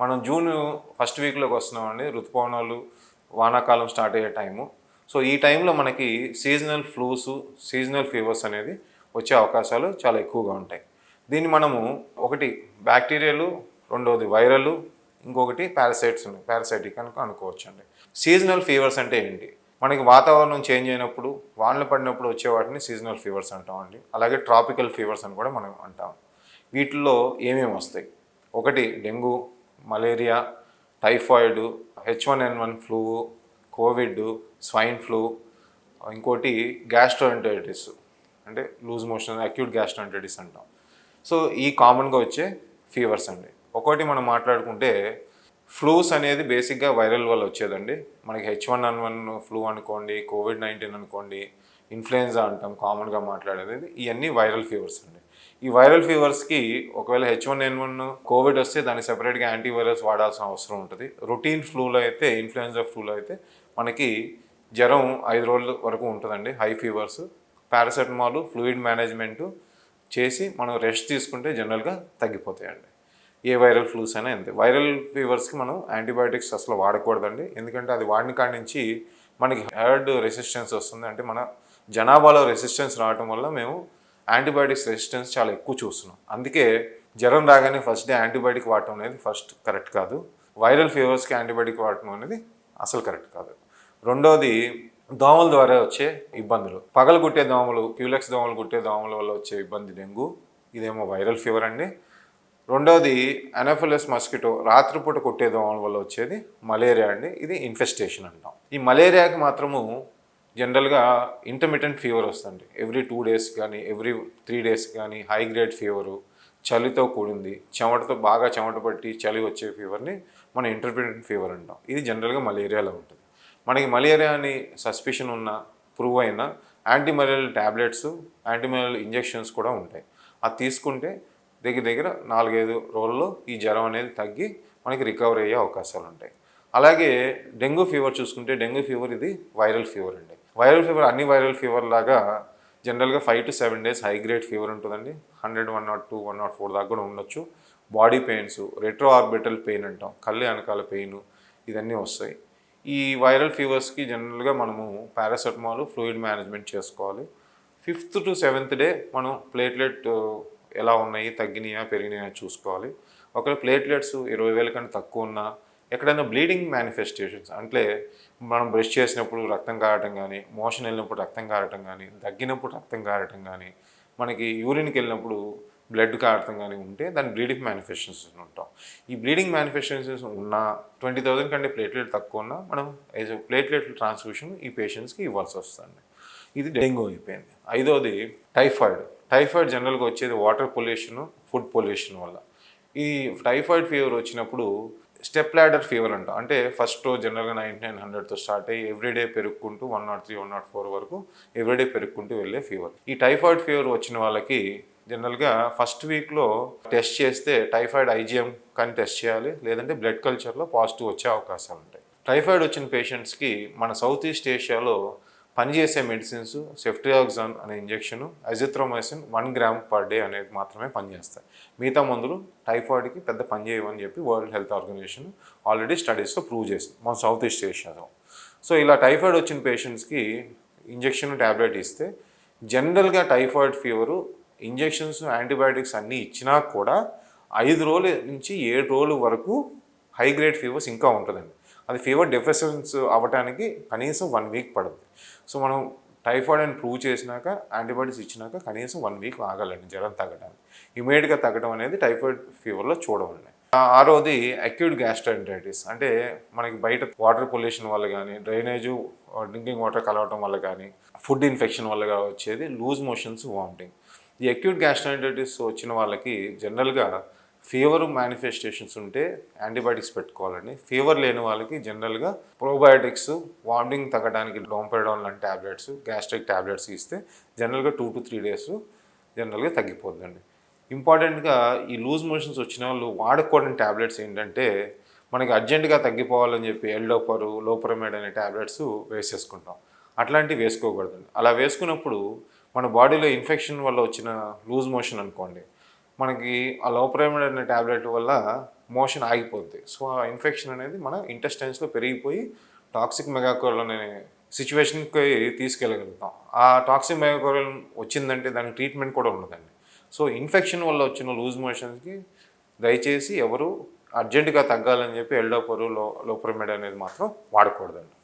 మనం June first వీక్లోకి వస్తున్నామండి. ఋతుపవనాలు వానాకాలం స్టార్ట్ అయ్యే టైము. సో ఈ టైంలో మనకి సీజనల్ ఫ్లూస్, సీజనల్ ఫీవర్స్ అనేది వచ్చే అవకాశాలు చాలా ఎక్కువగా ఉంటాయి. దీన్ని మనము ఒకటి బ్యాక్టీరియలు, రెండవది వైరల్, ఇంకొకటి పారాసైటిక్ అని అనుకోవచ్చండి. సీజనల్ ఫీవర్స్ అంటే ఏంటి? మనకి వాతావరణం చేంజ్ అయినప్పుడు, వానలు పడినప్పుడు వచ్చే వాటిని సీజనల్ ఫీవర్స్ అంటామండి. అలాగే ట్రాపికల్ ఫీవర్స్ అని కూడా మనం అంటాం. వీటిల్లో ఏమేమి వస్తాయి? ఒకటి dengue, malaria, typhoid, H1N1 flu, Covid, swine flu, ఇంకోటి గ్యాస్ట్రోఎంటరైటిస్ అంటే లూజ్ మోషన్, అక్యూట్ గ్యాస్ట్రోఎంటరైటిస్ అంటాం. సో ఈ కామన్గా వచ్చే ఫీవర్స్ అండి. ఒకటి మనం మాట్లాడుకుంటే ఫ్లూస్ అనేది బేసిక్గా వైరల్ వల్ల వచ్చేదండి. మనకి H1N1 ఫ్లూ అనుకోండి, కోవిడ్-19 అనుకోండి, ఇన్ఫ్లుయెన్జా అంటాం కామన్గా మాట్లాడేది. ఇవన్నీ వైరల్ ఫీవర్స్ అండి. ఈ వైరల్ ఫీవర్స్కి ఒకవేళ H1N1 కోవిడ్ వస్తే దాన్ని సెపరేట్గా యాంటీవైరల్స్ వాడాల్సిన అవసరం ఉంటుంది. రొటీన్ ఫ్లూలో అయితే, ఇన్ఫ్లుయెన్జా ఫ్లూలో అయితే మనకి జ్వరం 5 రోజుల వరకు ఉంటుందండి. High fevers, paracetamol, fluid management చేసి మనం రెస్ట్ తీసుకుంటే జనరల్గా తగ్గిపోతాయండి. ఏ వైరల్ ఫ్లూస్ అయినా అంతే. వైరల్ ఫీవర్స్కి మనం యాంటీబయాటిక్స్ అసలు వాడకూడదండి. ఎందుకంటే అది వాడిన కాడి నుంచి మనకి హెర్డ్ రెసిస్టెన్స్ వస్తుంది. అంటే మన జనాభాలో రెసిస్టెన్స్ రావడం వల్ల మేము యాంటీబయాటిక్స్ రెసిస్టెన్స్ చాలా ఎక్కువ చూస్తున్నాం. అందుకే జ్వరం రాగానే ఫస్ట్ డే యాంటీబయాటిక్ వాడటం అనేది ఫస్ట్ కరెక్ట్ కాదు. వైరల్ ఫీవర్స్కి యాంటీబయాటిక్ వాడటం అనేది అసలు కరెక్ట్ కాదు. రెండోది దోమల ద్వారా వచ్చే ఇబ్బందులు. పగలు కుట్టే దోమలు, క్యూలెక్స్ దోమలు కుట్టే దోమల వల్ల వచ్చే ఇబ్బంది డెంగ్యూ. ఇదేమో వైరల్ ఫీవర్ అండి. రెండోది అనోఫిలస్ మస్కిటో, రాత్రిపూట కుట్టే దోమల వల్ల వచ్చేది మలేరియా అండి. ఇది ఇన్ఫెస్టేషన్ అంటాం. ఈ మలేరియాకి మాత్రము జనరల్గా ఇంటర్మిటెంట్ ఫీవర్ వస్తుంది. ఎవ్రీ 2 days కానీ, ఎవ్రీ 3 days కానీ హై గ్రేడ్ ఫీవరు, చలితో కూడింది, బాగా చెమట పట్టి చలి వచ్చే ఫీవర్ని మనం ఇంటర్మిటెంట్ ఫీవర్ అంటాం. ఇది జనరల్గా మలేరియాలో ఉంటుంది. మనకి మలేరియా అని సస్పిషన్ ఉన్న, ప్రూవ్ అయిన యాంటీమలేరియల్ ట్యాబ్లెట్స్, యాంటీమలేరియల్ ఇంజెక్షన్స్ కూడా ఉంటాయి. అది తీసుకుంటే దగ్గర 4-5 రోజుల్లో ఈ జ్వరం అనేది తగ్గి మనకి రికవర్ అయ్యే అవకాశాలు ఉంటాయి. అలాగే డెంగ్యూ ఫీవర్ చూసుకుంటే, డెంగ్యూ ఫీవర్ ఇది వైరల్ ఫీవర్ అండి. వైరల్ ఫీవర్ అన్ని వైరల్ ఫీవర్ లాగా జనరల్గా 5 to 7 days high grade fever ఉంటుందండి. 100, 102, 104 దాకా కూడా ఉండొచ్చు. Body pains, retro orbital pain అంటాం, కళ్ళు వెనకాల పెయిన్, ఇవన్నీ వస్తాయి. ఈ వైరల్ ఫీవర్స్కి జనరల్గా మనము పారాసెటమాల్, ఫ్లూయిడ్ మేనేజ్మెంట్ చేసుకోవాలి. 5th to 7th day మనం ప్లేట్లెట్ ఎలా ఉన్నాయి, తగ్గినాయా పెరిగినాయా చూసుకోవాలి. ఒకవేళ ప్లేట్లెట్స్ 20,000 కంటే తక్కువ ఉన్నా, ఎక్కడైనా బ్లీడింగ్ మేనిఫెస్టేషన్స్ అంటే మనం బ్రష్ చేసినప్పుడు రక్తం కారటం కానీ, మోషన్ వెళ్ళినప్పుడు రక్తం కారటం కానీ, దగ్గినప్పుడు రక్తం కారటం కానీ, మనకి యూరిన్కి వెళ్ళినప్పుడు బ్లడ్ కారటం కానీ ఉంటే దాన్ని బ్లీడింగ్ మేనిఫెస్టేషన్స్ ఉంటాం. ఈ బ్లీడింగ్ మేనిఫెస్టేషన్స్ ఉన్న 20,000 కంటే ప్లేట్లెట్ తక్కువ ఉన్నా మనం ప్లేట్లెట్ ట్రాన్స్ఫ్యూషన్ ఈ పేషెంట్స్కి ఇవ్వాల్సి వస్తుంది. ఇది డెంగ్యూ అయిపోయింది. ఐదోది టైఫాయిడ్. టైఫాయిడ్ జనరల్గా వచ్చేది వాటర్ పొల్యూషన్, ఫుడ్ పొల్యూషన్ వల్ల. ఈ టైఫాయిడ్ ఫీవర్ వచ్చినప్పుడు స్టెప్ ల్యాడర్ ఫీవర్ అంటాం. అంటే ఫస్ట్ జనరల్గా 9900తో స్టార్ట్ అయ్యి ఎవ్రీడే పెరుక్కుంటూ 103, 104 వరకు ఎవ్రీడే పెరుక్కుంటూ వెళ్ళే ఫీవర్. ఈ టైఫాయిడ్ ఫీవర్ వచ్చిన వాళ్ళకి జనరల్గా ఫస్ట్ వీక్లో టెస్ట్ చేస్తే టైఫాయిడ్ IgM కానీ టెస్ట్ చేయాలి, లేదంటే బ్లడ్ కల్చర్లో పాజిటివ్ వచ్చే అవకాశాలు ఉంటాయి. టైఫాయిడ్ వచ్చిన పేషెంట్స్కి మన సౌత్ ఈస్ట్ ఏషియాలో పనిచేసే మెడిసిన్స్ సెఫ్ట్రియాక్సాన్ అనే injection, azithromycin 1 gram per day అనేది మాత్రమే పనిచేస్తాయి. మిగతా మందులు టైఫాయిడ్కి పెద్ద పనిచేయవని చెప్పి వరల్డ్ హెల్త్ ఆర్గనైజేషన్ ఆల్రెడీ స్టడీస్తో ప్రూవ్ చేసింది మన సౌత్ ఈస్ట్ ఏషియాలో. సో ఇలా టైఫాయిడ్ వచ్చిన పేషెంట్స్కి ఇంజెక్షన్, ట్యాబ్లెట్ ఇస్తే జనరల్గా టైఫాయిడ్ ఫీవరు ఇంజెక్షన్స్, యాంటీబయాటిక్స్ అన్నీ ఇచ్చినా కూడా 5 రోజుల నుంచి 7 రోజుల వరకు హై గ్రేడ్ ఫీవర్స్ ఇంకా ఉంటుందండి. అది ఫీవర్ డెఫిషియన్స్ అవ్వడానికి కనీసం 1 week పడుతుంది. సో మనం టైఫాయిడ్ అని ప్రూవ్ చేసినాక, యాంటీబయాటిక్స్ ఇచ్చినాక కనీసం 1 week ఆగాలండి జ్వరం తగ్గడానికి. ఇమీడియట్గా తగ్గడం అనేది టైఫాయిడ్ ఫీవర్లో చూడమండి. ఆరోది అక్యూట్ గ్యాస్ట్రోఎంటరైటిస్. అంటే మనకి బయట వాటర్ పొల్యూషన్ వల్ల కానీ, డ్రైనేజు డ్రింకింగ్ వాటర్ కలవటం వల్ల కానీ, ఫుడ్ ఇన్ఫెక్షన్ వల్ల వచ్చేది లూజ్ మోషన్స్, వామిటింగ్. ఈ అక్యూట్ గ్యాస్ట్రోఎంటరైటిస్ వచ్చిన వాళ్ళకి జనరల్గా ఫీవర్ మేనిఫెస్టేషన్స్ ఉంటే యాంటీబయాటిక్స్ పెట్టుకోవాలండి. ఫీవర్ లేని వాళ్ళకి జనరల్గా ప్రోబయాటిక్స్, వామిటింగ్ తగ్గడానికి డోంపెరడాల్ లాంటి ట్యాబ్లెట్స్, గ్యాస్ట్రిక్ ట్యాబ్లెట్స్ ఇస్తే జనరల్గా 2 to 3 days జనరల్గా తగ్గిపోతుందండి. ఇంపార్టెంట్గా ఈ లూజ్ మోషన్స్ వచ్చిన వాళ్ళు వాడకూడని ట్యాబ్లెట్స్ ఏంటంటే, మనకి అర్జెంటుగా తగ్గిపోవాలని చెప్పి ఎల్డోపరు, లోపరమేడ్ అనే ట్యాబ్లెట్స్ వేసేసుకుంటాం. అట్లాంటివి వేసుకోకూడదండి. అలా వేసుకున్నప్పుడు మన బాడీలో ఇన్ఫెక్షన్ వల్ల వచ్చిన లూజ్ మోషన్ అనుకోండి, మనకి ఆ లోపరైమిడ్ అనే ట్యాబ్లెట్ వల్ల మోషన్ ఆగిపోద్ది. సో ఆ ఇన్ఫెక్షన్ అనేది మన ఇంటెస్టైన్స్లో పెరిగిపోయి టాక్సిక్ మెగాకోల్ అనే సిచ్యువేషన్కి తీసుకెళ్ళగలుగుతాం. ఆ టాక్సిక్ మెగాకోల్ వచ్చిందంటే దానికి ట్రీట్మెంట్ కూడా ఉండదండి. సో ఇన్ఫెక్షన్ వల్ల వచ్చిన లూజ్ మోషన్స్కి దయచేసి ఎవరు అర్జెంటుగా తగ్గాలని చెప్పి ఎల్డోపరు లోపరైమిడ్ అనేది మాత్రం వాడకూడదండి.